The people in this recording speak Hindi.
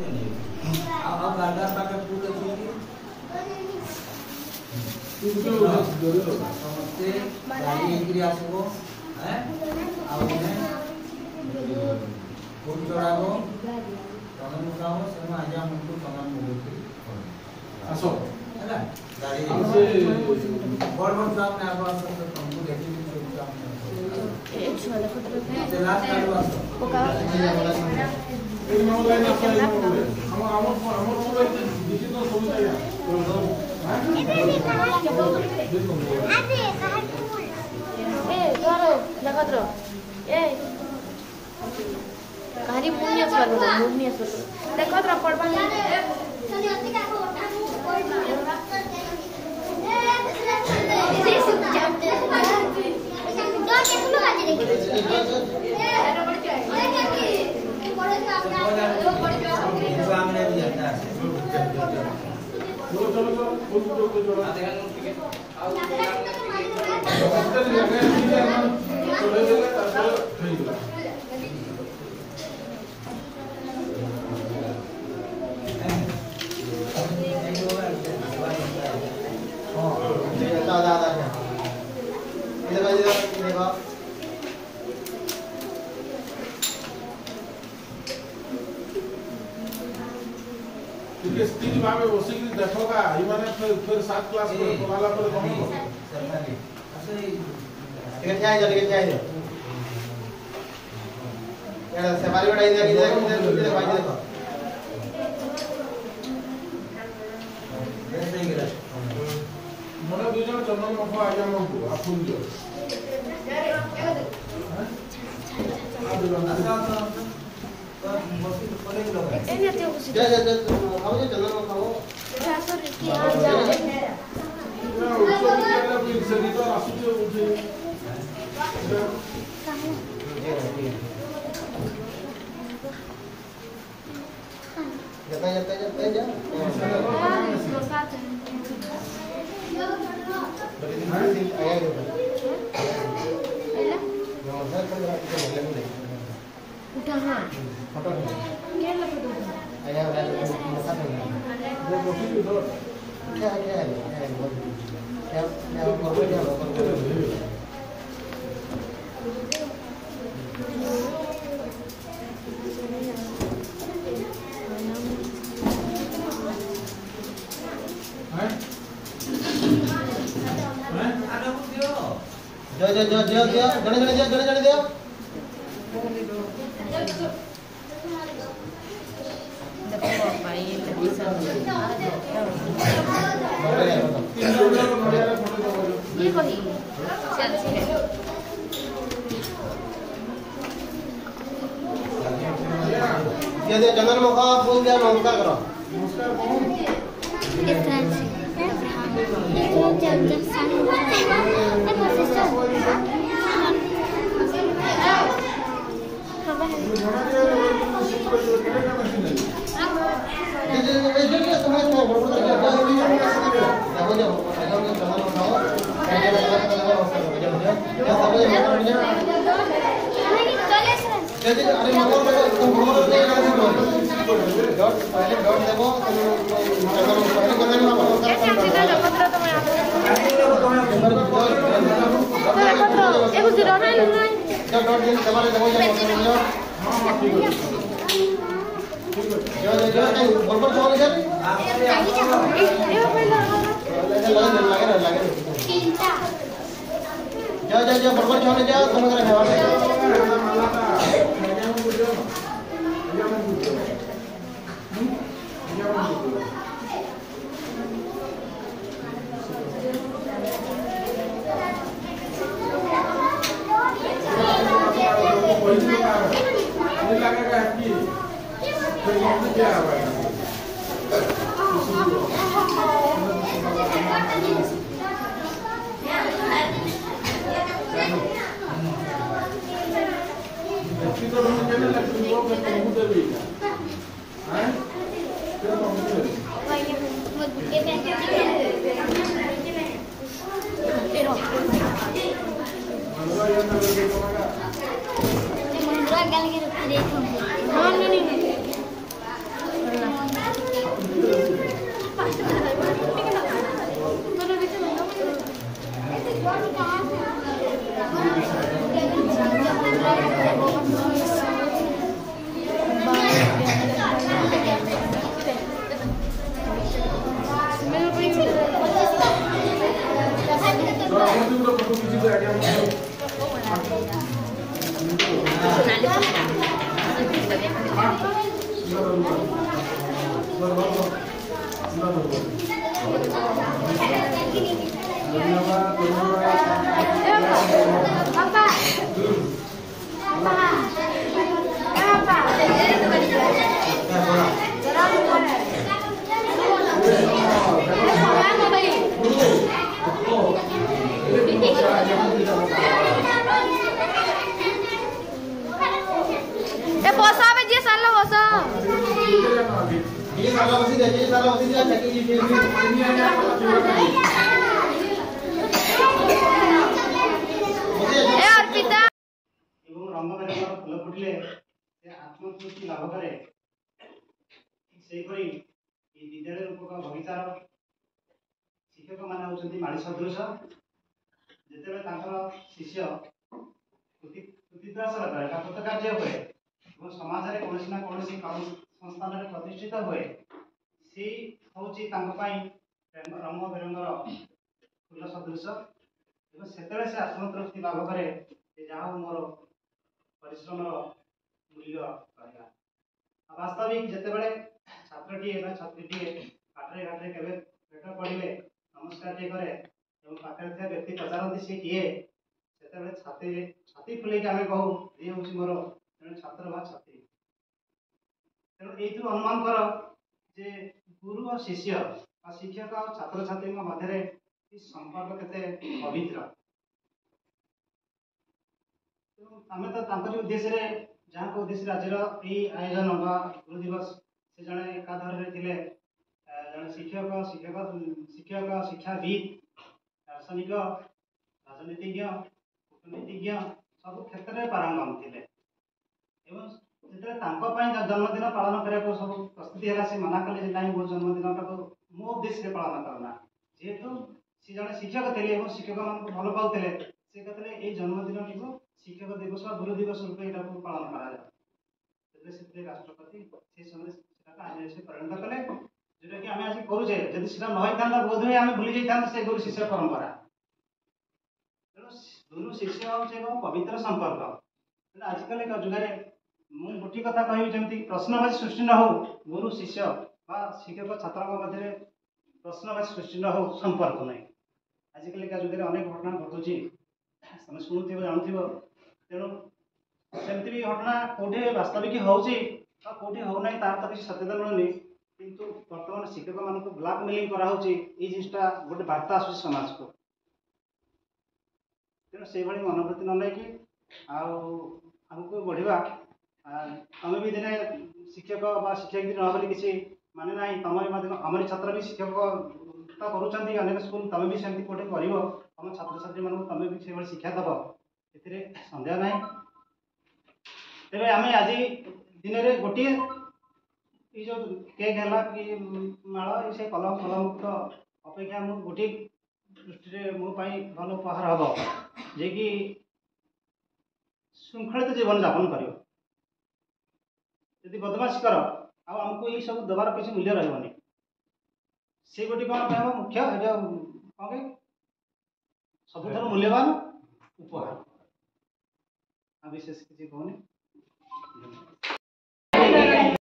ଆଉ ଗାର୍ଡର ପାଖେ ପୁର ଅଛି ସମସ୍ତେ ଗାଡ଼ି ହେଇକିରି ଆସିବ ଆଉ ଫୁଲ ଚଢ଼ାବ ଚନ୍ଦନ ମୁଖାବ ସେନୁ ଆଜି ଆମକୁ ଚନ୍ଦନ ମୁଖି ଆସ ହେଲା ଗାଡ଼ି ବଡ଼ ବଡ଼ ଛୁଆ ମାନେ ଆଗ ଆସ ତମକୁ ଦେଖିକି ଲାଷ୍ଟ ଗାଡ଼ି ଆସ कहारी मुनिया देखो तो पड़बा स्थिति भावे बसिक देखोगा इमाने फिर 7 क्लास वाला पर कम हो सरकारी टिकट क्या है यार सेवारी बड़ा इधर इधर भाई देखो ऐसे ही गिरा मोना दुजन चंदन मखो आया मखो आफुल जो जा खाओ चंदन मखो जने दियो चंदन मुखा फूल दिया नमस्कार करो बसा में जे साल बसा ये साला बसी दे चेकिंग ए अर्पिता এবং রঙ্গবেরঙ্গর ফুল ফুটিলে সে আত্মতৃপ্তি লাভ করে ঠিক সেইপরি এই বিদ্যালয় রূপক বগিচার শিক্ষক মানে হচ্ছেন মাড়ি সদৃশ যেতবে তাঁর শিষ্য কৃতিত্বাসর করে কৃতকার্য ହୁଏ এবং সমাজরে কৌশি না কৌশি সংস্থানের প্রতিষ্ঠিত ହୁଏ সেই হচ্ছে তাঙ্ক পাই রঙ্গ বেরঙ্গর ফুল সদৃশ এবং সেতবে সে আত্মতৃপ্তি লাভ করে যা হোক মোর परिश्रम मूल्य रहा वास्तविक जितेबाला छात्रटी छात्रीटी घाटे घाटे के भेट पड़े नमस्कार टे कै पाखे व्यक्ति पचारती सी किए से छाती छाती फुलैक आम कहू ये हूँ मोर जन छात्र बा छात्री तेणु ये अनुमान कर जे गुरु और शिष्य शिक्षक और छात्र छात्री मध्य संपर्क केते पवित्र आम तो उद्देश्य जहाँ उद्देश्य आज आयोजन बा गुरु दिवस से जड़े एकाधार थे जड़े शिक्षक शिक्षक शिक्षक शिक्षाविद दार्शनिक राजनीतिज्ञ कूटनीतिज्ञ सब क्षेत्र में पारंगम थे जो जन्मदिन पालन करने को सब प्रस्तुति है से मना कले ना मो जन्मदिन टाक मो उद्देश्य पालन करना जेहेतु सी जड़े शिक्षक थे शिक्षक मान भल पाते से कहते ये जन्मदिन टी शिक्षक दिवस गुरु दिवस रूपे यहाँ पालन करा राष्ट्रपति से समय से परिणत कले जोटा कि आम आज करुचे जब सीटा नई बोध हुए आम भूली जाता से गुरु शिष्य परंपरा तेणु गुरु शिष्य हूँ एक पवित्र संपर्क आजिकल जुगे मुझे गोटे कथा कह जमी प्रश्नवाची सृष्टि न हो गुरु शिष्य शिक्षक छात्र मध्य प्रश्नवाची सृष्टि न हो संपर्क नहीं आजिकल जुगे अनेक घटना घटुची तुम शुणुव जानूव तेणु सेमती भी घटना कौटे वास्तविक होची होना तार तो किसी सत्यता मिलूनी किंतु बर्तमान शिक्षक मान ब्लैकमेलिंग कराऊँगी ये जिनटा गोटे बार्ता आसूँ समाज को तेणु से मनोवृत्ति न लेकिन आगू बढ़ा तुम भी दिने शिक्षक शिक्षक न बोली किसी माने ना तुम आमरी छात्र भी शिक्षक करेक स्कूल तुम भी सेमती कौटे कर तुम छात्र छात्री मान तुम भी से शिक्षा दब ए सन्देह ना तेरे आम आज दिन में गोटे जो केक है कि माड़ से कलम फलमुक्त अपेक्षा मुझे गोटे दृष्टि मोपाई भल उपहार हम जे कि श्रृंखलित जीवन यापन कर बदमाशी कर आमको ये सब देवार किसी मूल्य रही से गोटे कौन हम मुख्य कौन सबुठ मूल्यवान उपहार विशेष किसी कहूनी।